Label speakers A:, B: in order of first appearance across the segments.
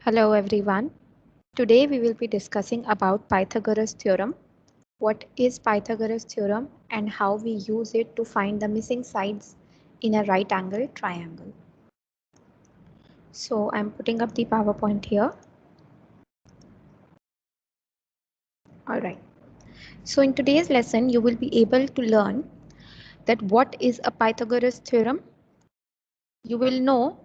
A: Hello everyone. Today we will be discussing about Pythagoras theorem. What is Pythagoras theorem and how we use it to find the missing sides in a right angle triangle. So I'm putting up the PowerPoint here. Alright. So in today's lesson you will be able to learn that what is a Pythagoras theorem. You will know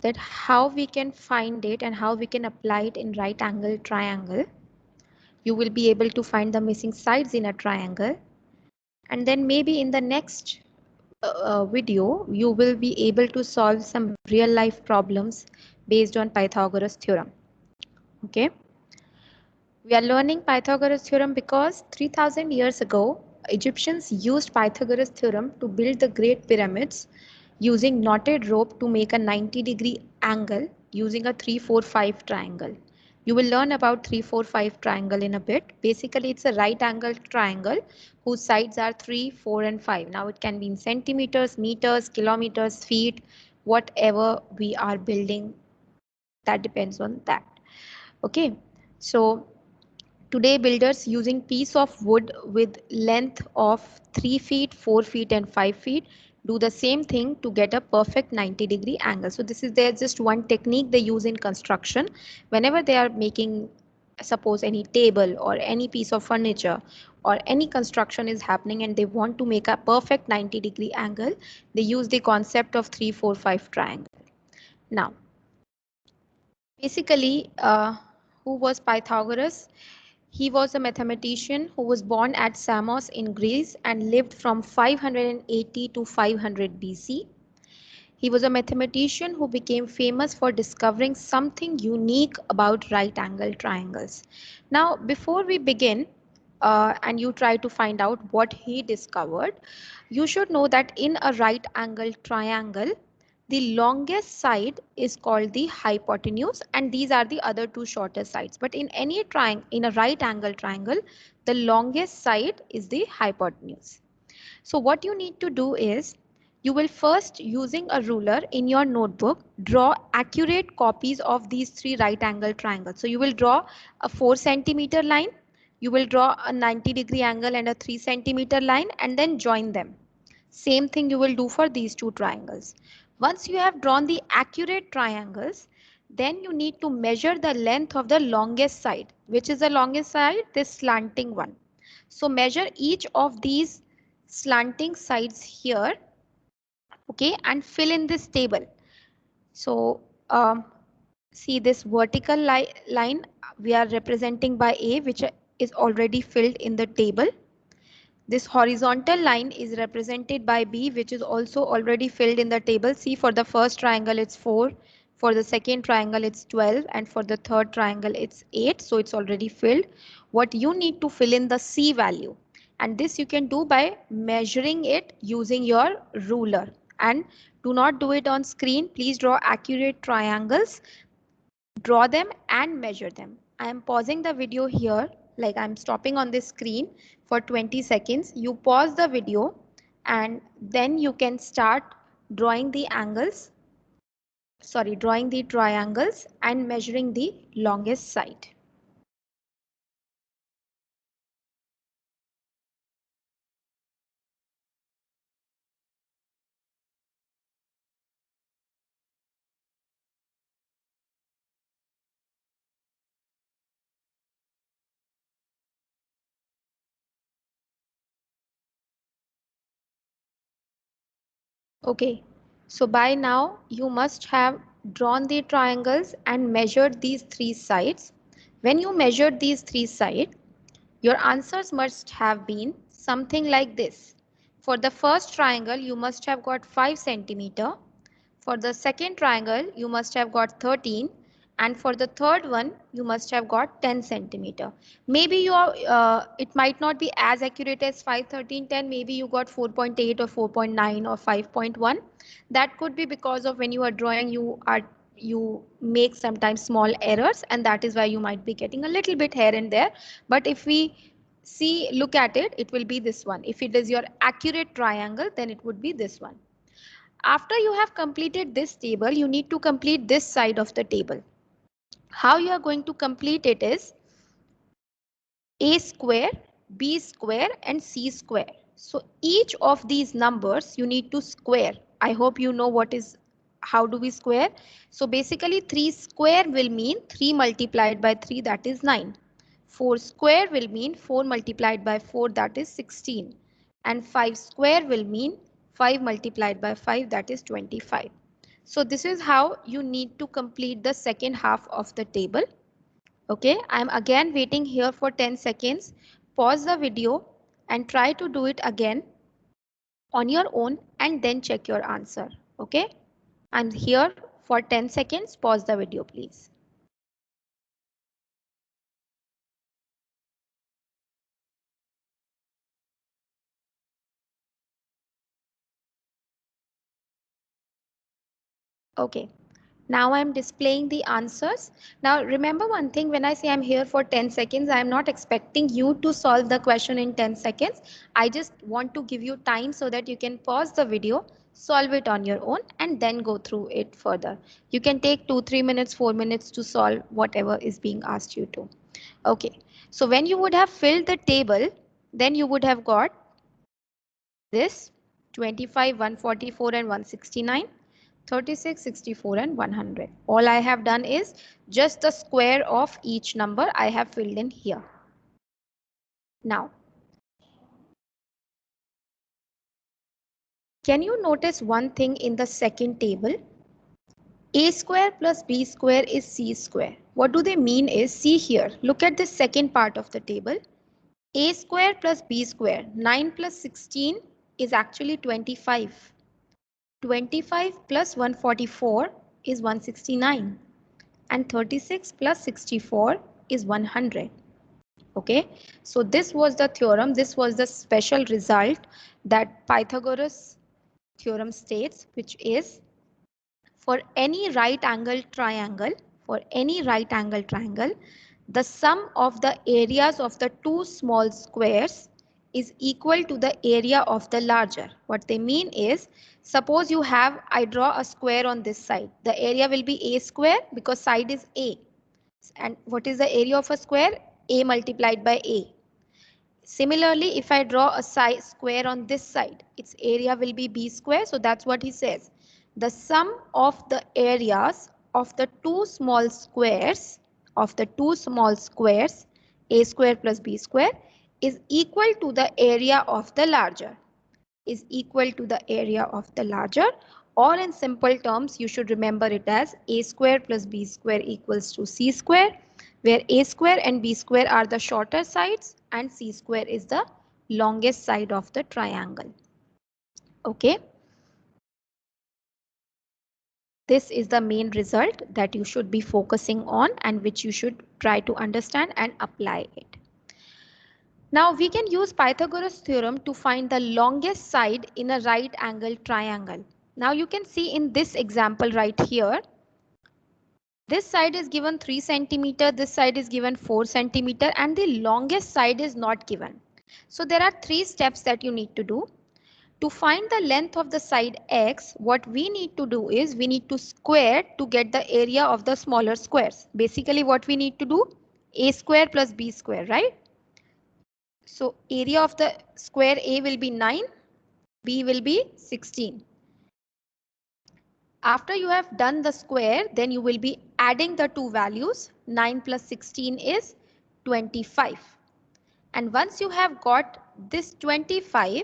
A: that how we can find it and how we can apply it in right angle triangle. You will be able to find the missing sides in a triangle, and then maybe in the next video you will be able to solve some real life problems based on Pythagoras theorem. Okay, we are learning Pythagoras theorem because 3000 years ago Egyptians used Pythagoras theorem to build the Great Pyramids using knotted rope to make a 90-degree angle using a 3-4-5 triangle. You will learn about 3-4-5 triangle in a bit. Basically, it's a right angle triangle whose sides are 3, 4, and 5. Now it can be in centimeters, meters, kilometers, feet, whatever we are building, that depends on that. Okay, so today builders using piece of wood with length of 3 feet, 4 feet and 5 feet do the same thing to get a perfect 90-degree angle. So this is their just one technique they use in construction. Whenever they are making, suppose any table or any piece of furniture or any construction is happening and they want to make a perfect 90-degree angle, they use the concept of 3-4-5 triangle. Now, basically, who was Pythagoras? He was a mathematician who was born at Samos in Greece and lived from 580 to 500 BC. He was a mathematician who became famous for discovering something unique about right angle triangles. Now, before we begin, and you try to find out what he discovered, you should know that in a right angle triangle, the longest side is called the hypotenuse, and these are the other two shorter sides. But in any triangle, in a right angle triangle, the longest side is the hypotenuse. So what you need to do is you will first, using a ruler in your notebook, draw accurate copies of these three right angle triangles. So you will draw a 4 centimeter line, you will draw a 90-degree angle and a 3 centimeter line and then join them. Same thing you will do for these two triangles. Once you have drawn the accurate triangles, then you need to measure the length of the longest side. Which is the longest side? This slanting one. So measure each of these slanting sides here, okay, and fill in this table. So see this vertical line we are representing by A, which is already filled in the table. This horizontal line is represented by B, which is also already filled in the table. See, for the first triangle it's 4, for the second triangle it's 12, and for the third triangle it's 8. So it's already filled. What you need to fill in the C value, and this you can do by measuring it using your ruler. And do not do it on screen. Please draw accurate triangles, draw them and measure them. I am pausing the video here, like I'm stopping on this screen for 20 seconds. You pause the video and then you can start drawing the angles, drawing the triangles and measuring the longest side. Okay, so by now you must have drawn the triangles and measured these three sides. When you measured these three sides, your answers must have been something like this. For the first triangle, you must have got 5 centimeter. For the second triangle, you must have got 13. And for the third one, you must have got 10 centimeter. Maybe it might not be as accurate as 5, 13, 10. Maybe you got 4.8 or 4.9 or 5.1. That could be because of when you are drawing, you make sometimes small errors, and that is why you might be getting a little bit here and there. But if we look at it, it will be this one. If it is your accurate triangle, then it would be this one. After you have completed this table, you need to complete this side of the table. How you are going to complete it is a square, b square and c square. So each of these numbers you need to square. I hope you know what is how do we square. So basically 3 square will mean 3 multiplied by 3, that is 9. 4 square will mean 4 multiplied by 4, that is 16. And 5 square will mean 5 multiplied by 5, that is 25. So this is how you need to complete the second half of the table. Okay, I'm again waiting here for 10 seconds. Pause the video and try to do it again on your own and then check your answer. Okay, I'm here for 10 seconds. Pause the video, please. Okay. Now I'm displaying the answers. Now remember one thing, when I say I'm here for 10 seconds, I'm not expecting you to solve the question in 10 seconds. I just want to give you time so that you can pause the video, solve it on your own and then go through it further. You can take 2-3 minutes, 4 minutes to solve whatever is being asked you to. Okay, so when you would have filled the table, then you would have got this 25, 144 and 169. 36, 64 and 100. All I have done is just the square of each number I have filled in here. Now, can you notice one thing in the second table? A square plus B square is C square. What do they mean is, see here, look at the second part of the table. A square plus B square, 9 plus 16 is actually 25. 25 plus 144 is 169. And 36 plus 64 is 100. Okay, so this was the theorem, this was the special result that Pythagoras theorem states, which is for any right angle triangle, for any right angle triangle, the sum of the areas of the two small squares is equal to the area of the larger. What they mean is, suppose you have, I draw a square on this side, the area will be a square because side is a. And what is the area of a square? A multiplied by a. Similarly, if I draw a square on this side, its area will be b square. So that's what he says. The sum of the areas of the two small squares, a square plus b square, is equal to the area of the larger. Is equal to the area of the larger, or in simple terms you should remember it as a square plus b square equals to c square, where a square and b square are the shorter sides and c square is the longest side of the triangle. Okay, this is the main result that you should be focusing on and which you should try to understand and apply it. Now we can use Pythagoras theorem to find the longest side in a right angle triangle. Now you can see in this example right here, this side is given 3 centimeter, this side is given 4 centimeter and the longest side is not given. So there are 3 steps that you need to do. To find the length of the side x, what we need to do is we need to square to get the area of the smaller squares. Basically what we need to do, a square plus b square, right? So area of the square A will be 9, B will be 16. After you have done the square, then you will be adding the two values. 9 plus 16 is 25. And once you have got this 25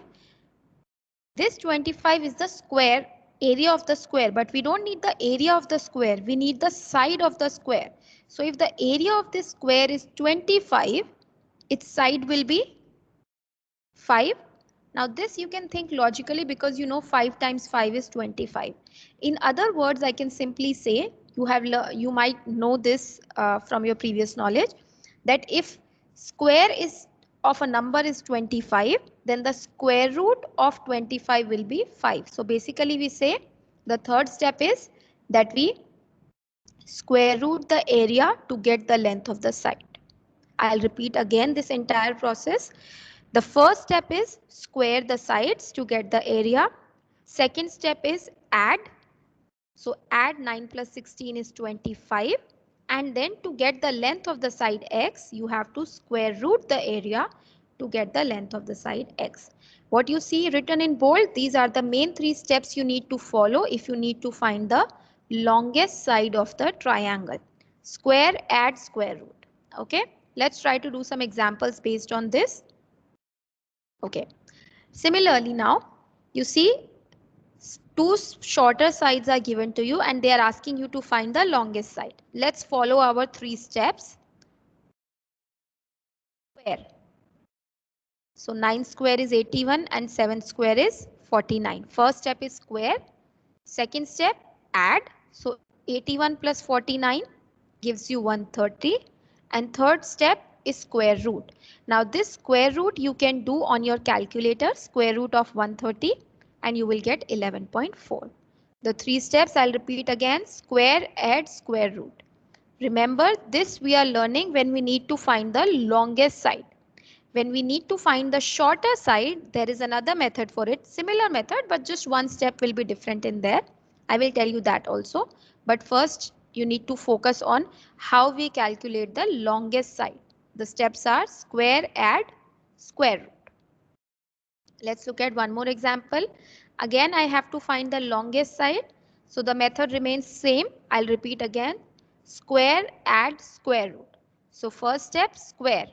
A: is the square area of the square, but we don't need the area of the square, we need the side of the square. So if the area of this square is 25, its side will be 5. Now this you can think logically because you know 5 times 5 is 25. In other words, I can simply say, you might know this from your previous knowledge, that if square is of a number is 25, then the square root of 25 will be 5. So basically we say the third step is that we square root the area to get the length of the side. I'll repeat again this entire process. The first step is square the sides to get the area. Second step is add. So add 9 plus 16 is 25. And then to get the length of the side x, you have to square root the area to get the length of the side x. What you see written in bold, these are the main three steps you need to follow if you need to find the longest side of the triangle. Square, add square root. Okay, let's try to do some examples based on this. Okay, similarly now, you see two shorter sides are given to you and they are asking you to find the longest side. Let's follow our three steps. Square. So 9 square is 81 and 7 square is 49. First step is square. Second step, add. So 81 plus 49 gives you 130. And third step is square root. Now this square root you can do on your calculator, square root of 130, and you will get 11.4. The three steps I'll repeat again: square, add, square root. Remember, this we are learning when we need to find the longest side. When we need to find the shorter side, there is another method for it, similar method, but just one step will be different in there. I will tell you that also. But first, you need to focus on how we calculate the longest side. The steps are square, add, square root. Let's look at one more example. Again, I have to find the longest side. So the method remains same. I'll repeat again. Square, add, square root. So first step, square.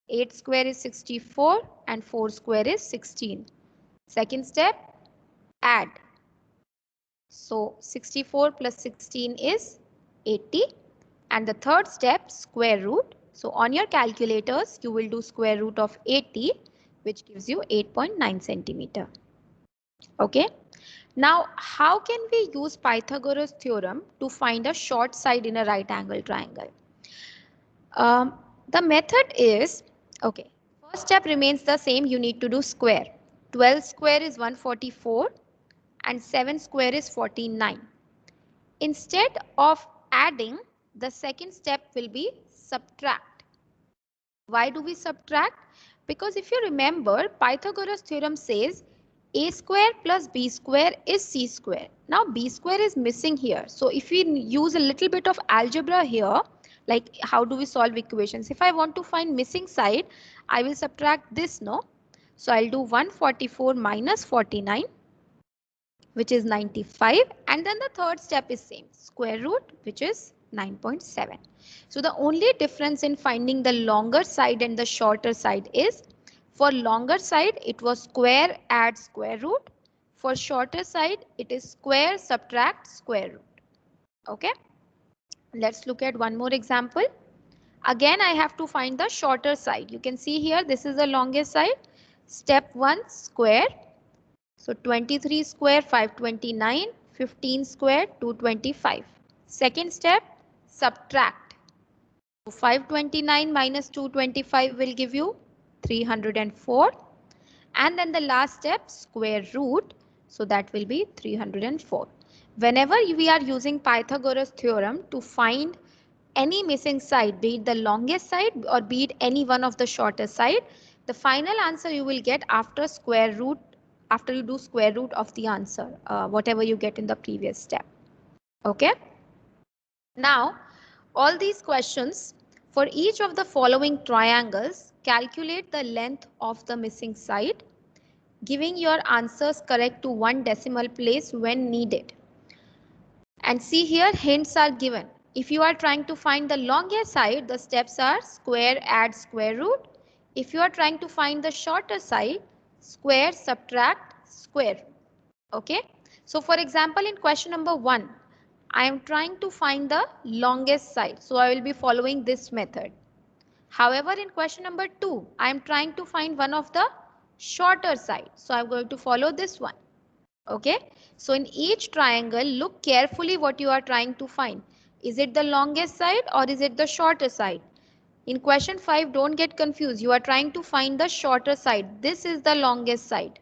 A: 8 square is 64 and 4 square is 16. Second step, add. So 64 plus 16 is 80. And the third step, square root. So on your calculators, you will do square root of 80, which gives you 8.9 centimeter. Okay. Now, how can we use Pythagoras theorem to find a short side in a right angle triangle? The method is, okay, first step remains the same. You need to do square. 12 square is 144 and 7 square is 49. Instead of adding, the second step will be subtract. Why do we subtract? Because if you remember, Pythagoras theorem says a square plus b square is c square. Now b square is missing here. So if we use a little bit of algebra here, like how do we solve equations? If I want to find missing side, I will subtract this, no? So I'll do 144 minus 49, which is 95, and then the third step is same, square root, which is 9.7. So the only difference in finding the longer side and the shorter side is, for longer side it was square add square root, for shorter side it is square subtract square root. Okay, let's look at one more example. Again, I have to find the shorter side. You can see here this is the longest side. Step 1, square. So 23 square 529, 15 square 225. Second step, subtract. So 529 minus 225 will give you 304. And then the last step, square root. So that will be 304. Whenever we are using Pythagoras theorem to find any missing side, be it the longest side or be it any one of the shorter side, the final answer you will get after square root, after you do square root of the answer, whatever you get in the previous step. Okay. Now, all these questions, for each of the following triangles, calculate the length of the missing side, giving your answers correct to one decimal place when needed. And see here, hints are given. If you are trying to find the longest side, the steps are square, add square root. If you are trying to find the shorter side, square, subtract, square root. Okay. So for example, in question number 1, I am trying to find the longest side. So I will be following this method. However, in question number 2, I am trying to find one of the shorter side. So I'm going to follow this one. Okay, so in each triangle, look carefully what you are trying to find. Is it the longest side or is it the shorter side? In question 5, don't get confused. You are trying to find the shorter side. This is the longest side.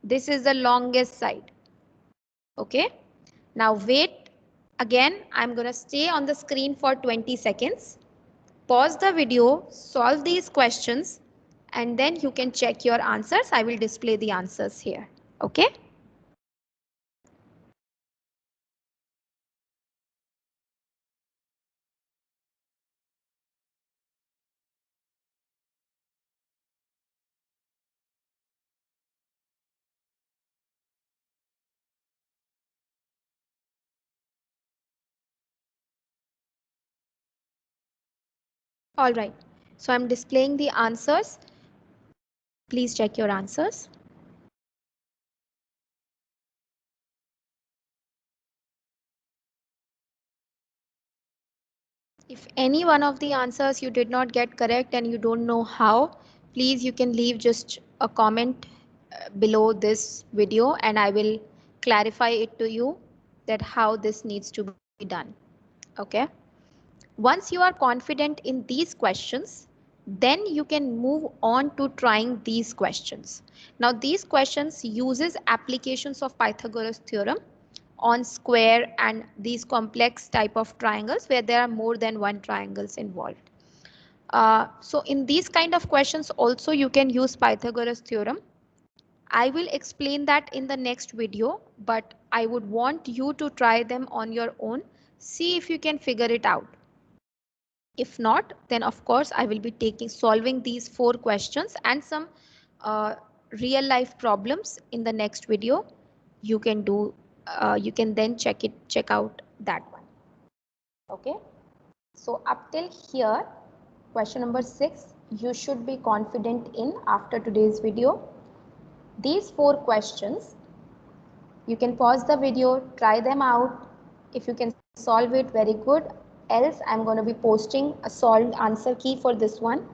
A: This is the longest side. Okay, now wait. Again, I'm going to stay on the screen for 20 seconds. Pause the video, solve these questions, and then you can check your answers. I will display the answers here. Okay. All right, so I'm displaying the answers. Please check your answers. If any one of the answers you did not get correct and you don't know how, please you can leave just a comment below this video and I will clarify it to you that how this needs to be done. Okay. Once you are confident in these questions, then you can move on to trying these questions. Now these questions uses applications of Pythagoras theorem on square and these complex type of triangles where there are more than one triangles involved. So in these kind of questions also you can use Pythagoras theorem. I will explain that in the next video, but I would want you to try them on your own. See if you can figure it out. If not, then of course I will be solving these 4 questions and some uh, real life problems in the next video. You can do, you can then check out that one. Okay. So up till here, question number 6, you should be confident in after today's video. These 4 questions, you can pause the video, try them out. If you can solve it, very good. Else, I'm going to be posting a solved answer key for this one.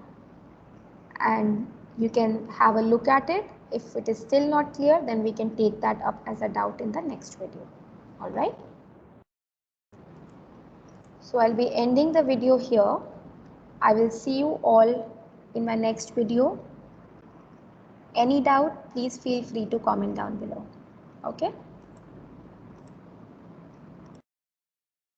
A: And you can have a look at it. If it is still not clear, then we can take that up as a doubt in the next video. All right. So I'll be ending the video here. I will see you all in my next video. Any doubt, please feel free to comment down below. Okay.